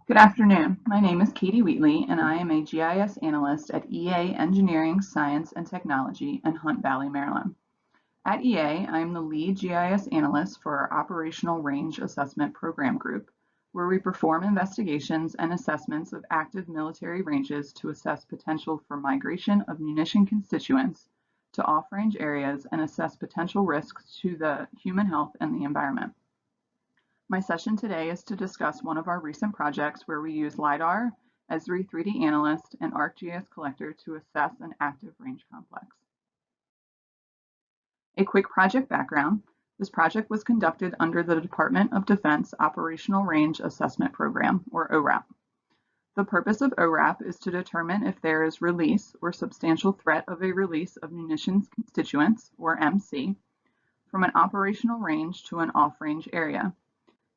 Good afternoon. My name is Katie Wheatley, and I am a GIS analyst at EA Engineering, Science, and Technology in Hunt Valley, Maryland. At EA, I am the lead GIS analyst for our Operational Range Assessment Program Group, where we perform investigations and assessments of active military ranges to assess potential for migration of munition constituents to off-range areas and assess potential risks to the human health and the environment. My session today is to discuss one of our recent projects where we use LiDAR, ESRI 3D Analyst, and ArcGIS Collector to assess an active range complex. A quick project background. This project was conducted under the Department of Defense Operational Range Assessment Program, or ORAP. The purpose of ORAP is to determine if there is release or substantial threat of a release of munitions constituents, or MC, from an operational range to an off-range area.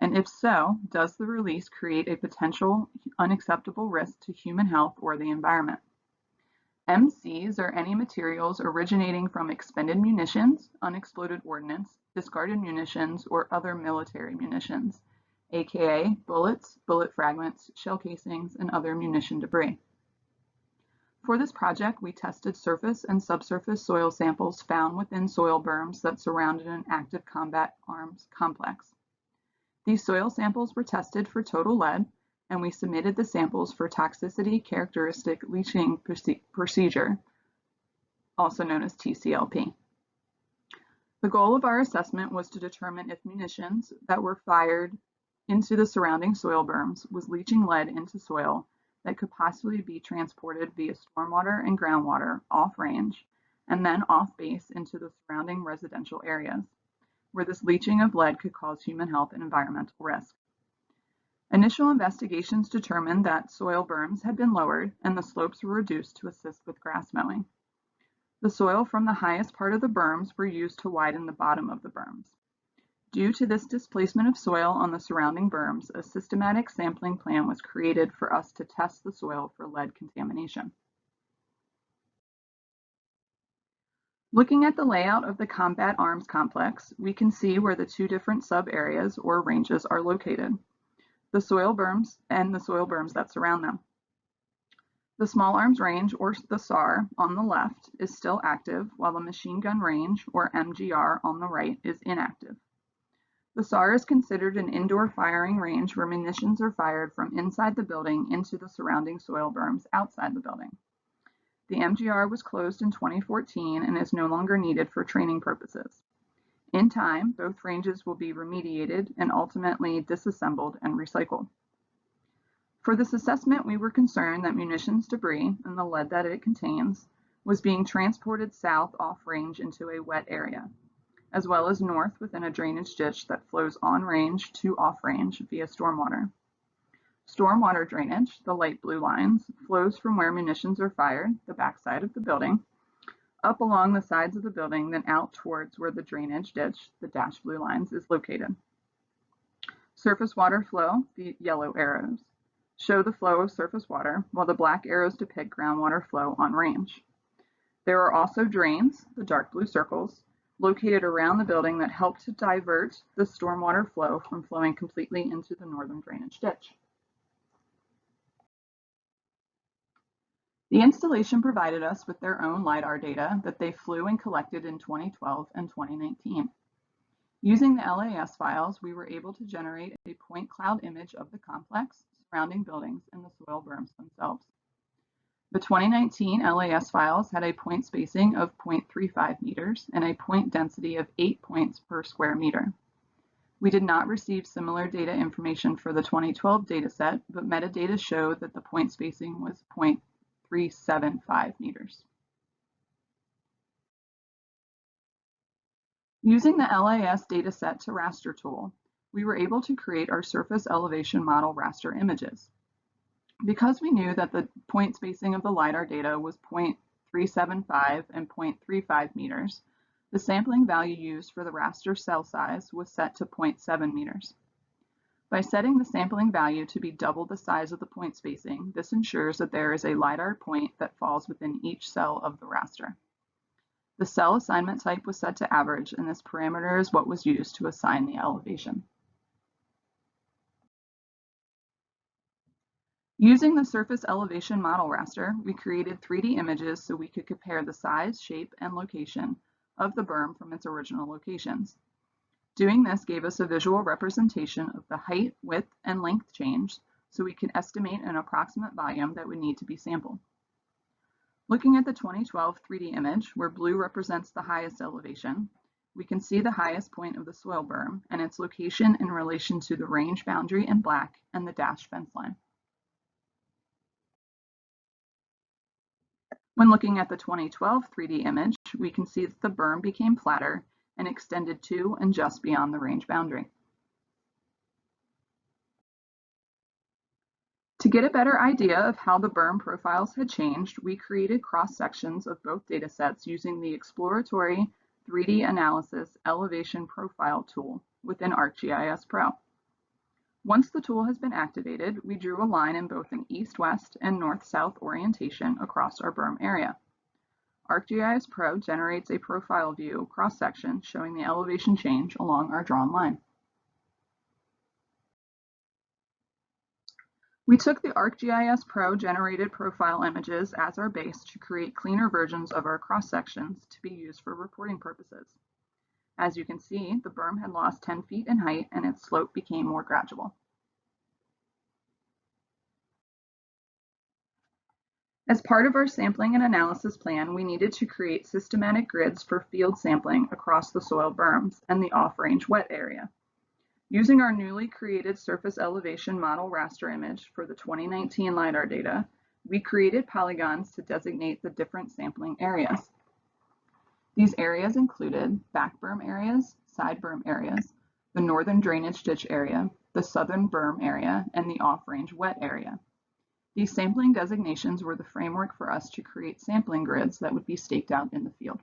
And if so, does the release create a potential unacceptable risk to human health or the environment? MCs are any materials originating from expended munitions, unexploded ordnance, discarded munitions, or other military munitions, aka bullets, bullet fragments, shell casings, and other munition debris. For this project, we tested surface and subsurface soil samples found within soil berms that surrounded an active combat arms complex. These soil samples were tested for total lead, and we submitted the samples for toxicity characteristic leaching procedure, also known as TCLP. The goal of our assessment was to determine if munitions that were fired into the surrounding soil berms was leaching lead into soil that could possibly be transported via stormwater and groundwater off-range, and then off-base into the surrounding residential areas, where this leaching of lead could cause human health and environmental risk. Initial investigations determined that soil berms had been lowered and the slopes were reduced to assist with grass mowing. The soil from the highest part of the berms were used to widen the bottom of the berms. Due to this displacement of soil on the surrounding berms, a systematic sampling plan was created for us to test the soil for lead contamination. Looking at the layout of the combat arms complex, we can see where the two different sub-areas or ranges are located, the soil berms and the soil berms that surround them. The small arms range, or the SAR, on the left is still active, while the machine gun range, or MGR, on the right is inactive. The SAR is considered an indoor firing range where munitions are fired from inside the building into the surrounding soil berms outside the building. The MGR was closed in 2014 and is no longer needed for training purposes. In time, both ranges will be remediated and ultimately disassembled and recycled. For this assessment, we were concerned that munitions debris and the lead that it contains was being transported south off-range into a wet area, as well as north within a drainage ditch that flows on-range to off-range via stormwater. Stormwater drainage, the light blue lines, flows from where munitions are fired, the backside of the building, up along the sides of the building, then out towards where the drainage ditch, the dashed blue lines, is located. Surface water flow, the yellow arrows, show the flow of surface water, while the black arrows depict groundwater flow on range. There are also drains, the dark blue circles, located around the building that help to divert the stormwater flow from flowing completely into the northern drainage ditch. The installation provided us with their own LiDAR data that they flew and collected in 2012 and 2019. Using the LAS files, we were able to generate a point cloud image of the complex, surrounding buildings, and the soil berms themselves. The 2019 LAS files had a point spacing of 0.35 meters and a point density of 8 points per square meter. We did not receive similar data information for the 2012 dataset, but metadata showed that the point spacing was 0.375 meters. Using the LAS dataset to raster tool, we were able to create our surface elevation model raster images. Because we knew that the point spacing of the LiDAR data was 0.375 and 0.35 meters, the sampling value used for the raster cell size was set to 0.7 meters. By setting the sampling value to be double the size of the point spacing, this ensures that there is a LiDAR point that falls within each cell of the raster. The cell assignment type was set to average, and this parameter is what was used to assign the elevation. Using the surface elevation model raster, we created 3D images so we could compare the size, shape, and location of the berm from its original locations. Doing this gave us a visual representation of the height, width, and length change so we could estimate an approximate volume that would need to be sampled. Looking at the 2012 3D image, where blue represents the highest elevation, we can see the highest point of the soil berm and its location in relation to the range boundary in black and the dashed fence line. When looking at the 2012 3D image, we can see that the berm became flatter and extended to and just beyond the range boundary. To get a better idea of how the berm profiles had changed, we created cross-sections of both datasets using the exploratory 3D analysis elevation profile tool within ArcGIS Pro. Once the tool has been activated, we drew a line in both an east-west and north-south orientation across our berm area. ArcGIS Pro generates a profile view cross-section showing the elevation change along our drawn line. We took the ArcGIS Pro generated profile images as our base to create cleaner versions of our cross-sections to be used for reporting purposes. As you can see, the berm had lost 10 feet in height and its slope became more gradual. As part of our sampling and analysis plan, we needed to create systematic grids for field sampling across the soil berms and the off-range wet area. Using our newly created surface elevation model raster image for the 2019 LiDAR data, we created polygons to designate the different sampling areas. These areas included back berm areas, side berm areas, the northern drainage ditch area, the southern berm area, and the off-range wet area. These sampling designations were the framework for us to create sampling grids that would be staked out in the field.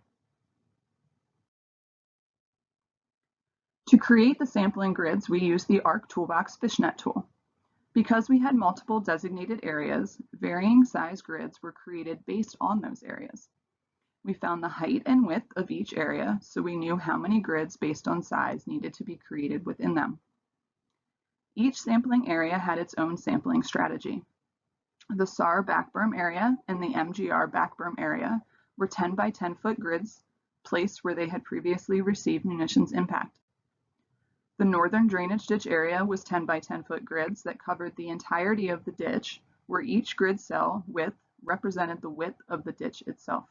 To create the sampling grids, we used the ArcToolbox fishnet tool. Because we had multiple designated areas, varying size grids were created based on those areas. We found the height and width of each area, so we knew how many grids based on size needed to be created within them. Each sampling area had its own sampling strategy. The SAR back berm area and the MGR back berm area were 10 by 10 foot grids placed where they had previously received munitions impact. The northern drainage ditch area was 10 by 10 foot grids that covered the entirety of the ditch, where each grid cell width represented the width of the ditch itself.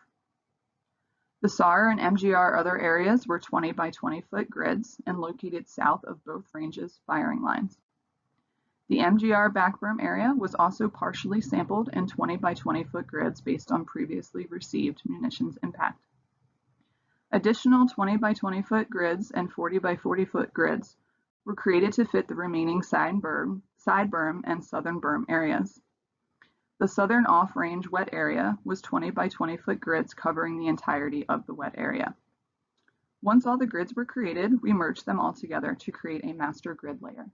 The SAR and MGR other areas were 20 by 20 foot grids and located south of both ranges' firing lines. The MGR back berm area was also partially sampled in 20 by 20 foot grids based on previously received munitions impact. Additional 20 by 20 foot grids and 40 by 40 foot grids were created to fit the remaining side berm, and southern berm areas. The southern off-range wet area was 20 by 20 foot grids covering the entirety of the wet area. Once all the grids were created, we merged them all together to create a master grid layer.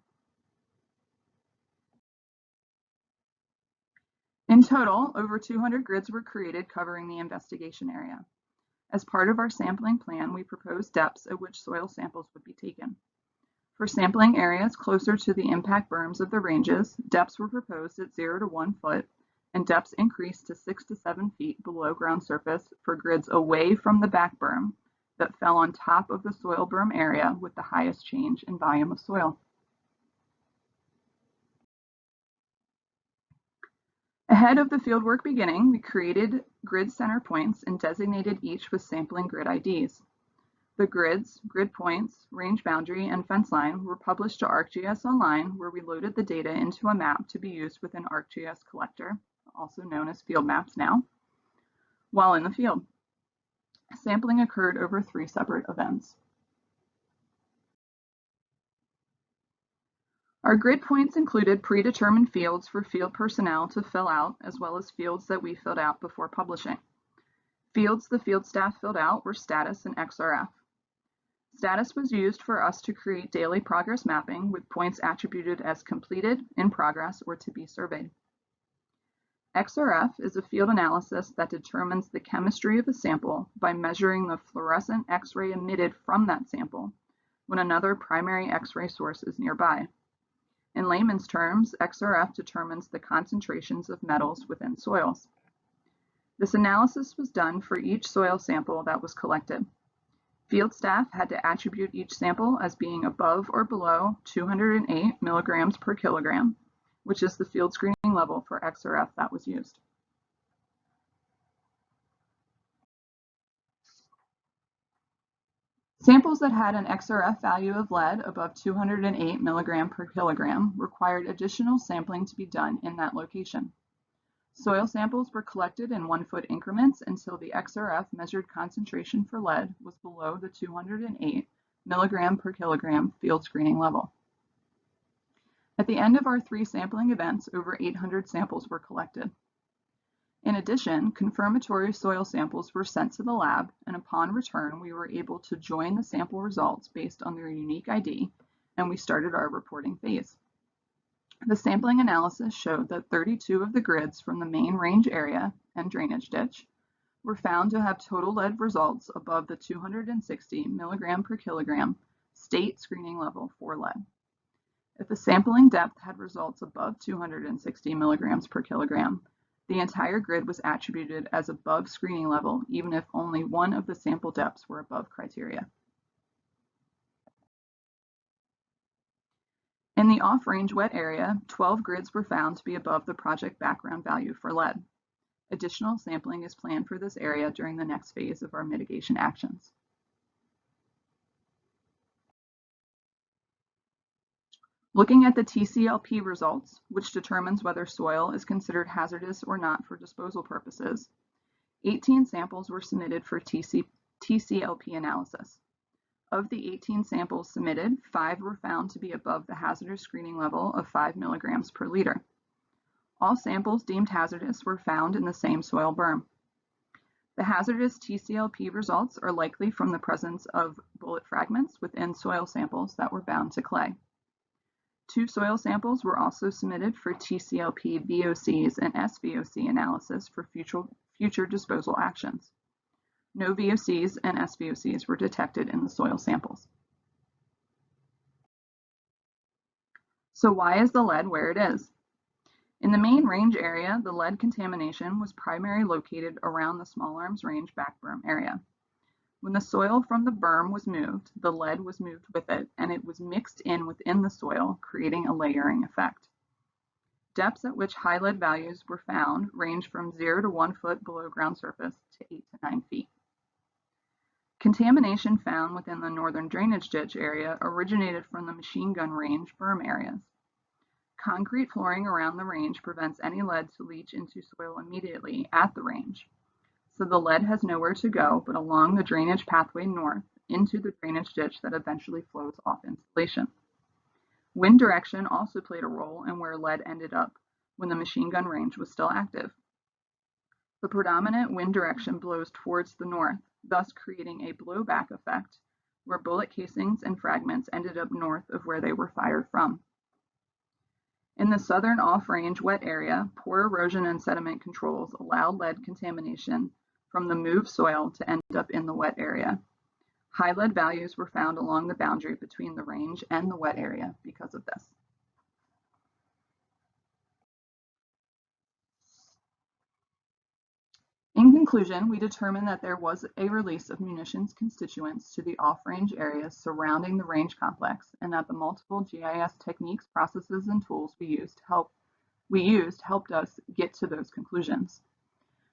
In total, over 200 grids were created covering the investigation area. As part of our sampling plan, we proposed depths at which soil samples would be taken. For sampling areas closer to the impact berms of the ranges, depths were proposed at 0 to 1 foot, and depths increased to 6 to 7 feet below ground surface for grids away from the back berm that fell on top of the soil berm area with the highest change in volume of soil. Ahead of the fieldwork beginning, we created grid center points and designated each with sampling grid IDs. The grids, grid points, range boundary, and fence line were published to ArcGIS Online, where we loaded the data into a map to be used within ArcGIS Collector, also known as field maps now, while in the field. Sampling occurred over 3 separate events. Our grid points included predetermined fields for field personnel to fill out, as well as fields that we filled out before publishing. Fields the field staff filled out were status and XRF. Status was used for us to create daily progress mapping with points attributed as completed, in progress, or to be surveyed. XRF is a field analysis that determines the chemistry of a sample by measuring the fluorescent X-ray emitted from that sample when another primary X-ray source is nearby. In layman's terms, XRF determines the concentrations of metals within soils. This analysis was done for each soil sample that was collected. Field staff had to attribute each sample as being above or below 208 milligrams per kilogram, which is the field screening level for XRF that was used. Samples that had an XRF value of lead above 208 milligram per kilogram required additional sampling to be done in that location. Soil samples were collected in 1-foot increments until the XRF measured concentration for lead was below the 208 milligram per kilogram field screening level. At the end of our 3 sampling events, over 800 samples were collected. In addition, confirmatory soil samples were sent to the lab, and upon return, we were able to join the sample results based on their unique ID, and we started our reporting phase. The sampling analysis showed that 32 of the grids from the main range area and drainage ditch were found to have total lead results above the 260 milligram per kilogram state screening level for lead. If the sampling depth had results above 260 milligrams per kilogram, the entire grid was attributed as above screening level, even if only one of the sample depths were above criteria. In the off-range wet area, 12 grids were found to be above the project background value for lead. Additional sampling is planned for this area during the next phase of our mitigation actions. Looking at the TCLP results, which determines whether soil is considered hazardous or not for disposal purposes, 18 samples were submitted for TCLP analysis. Of the 18 samples submitted, 5 were found to be above the hazardous screening level of 5 milligrams per liter. All samples deemed hazardous were found in the same soil berm. The hazardous TCLP results are likely from the presence of bullet fragments within soil samples that were bound to clay. 2 soil samples were also submitted for TCLP VOCs and SVOC analysis for future disposal actions. No VOCs and SVOCs were detected in the soil samples. So why is the lead where it is? In the main range area, the lead contamination was primarily located around the Small Arms Range back berm area. When the soil from the berm was moved, the lead was moved with it, and it was mixed in within the soil, creating a layering effect. Depths at which high lead values were found range from 0 to 1 foot below ground surface to 8 to 9 feet. Contamination found within the northern drainage ditch area originated from the machine gun range berm areas. Concrete flooring around the range prevents any lead to leach into soil immediately at the range, so the lead has nowhere to go but along the drainage pathway north into the drainage ditch that eventually flows off installation. Wind direction also played a role in where lead ended up when the machine gun range was still active. The predominant wind direction blows towards the north, thus creating a blowback effect where bullet casings and fragments ended up north of where they were fired from. In the southern off-range wet area, poor erosion and sediment controls allowed lead contamination from the moved soil to end up in the wet area. High lead values were found along the boundary between the range and the wet area because of this. In conclusion, we determined that there was a release of munitions constituents to the off-range areas surrounding the range complex, and that the multiple GIS techniques, processes, and tools we used helped us get to those conclusions.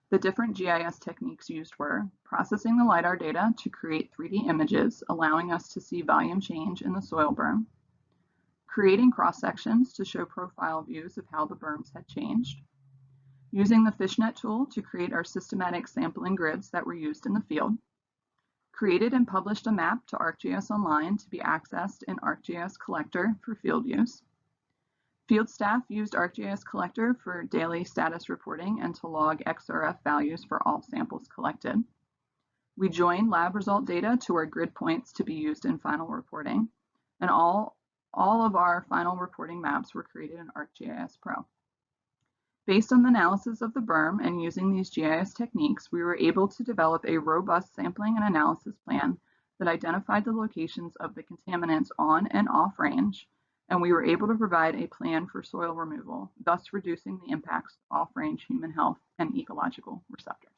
The different GIS techniques used were processing the LiDAR data to create 3D images, allowing us to see volume change in the soil berm, creating cross-sections to show profile views of how the berms had changed, using the fishnet tool to create our systematic sampling grids that were used in the field, created and published a map to ArcGIS Online to be accessed in ArcGIS Collector for field use. Field staff used ArcGIS Collector for daily status reporting and to log XRF values for all samples collected. We joined lab result data to our grid points to be used in final reporting, and all of our final reporting maps were created in ArcGIS Pro. Based on the analysis of the berm and using these GIS techniques, we were able to develop a robust sampling and analysis plan that identified the locations of the contaminants on and off range and we were able to provide a plan for soil removal, thus reducing the impacts to off-range human health and ecological receptors.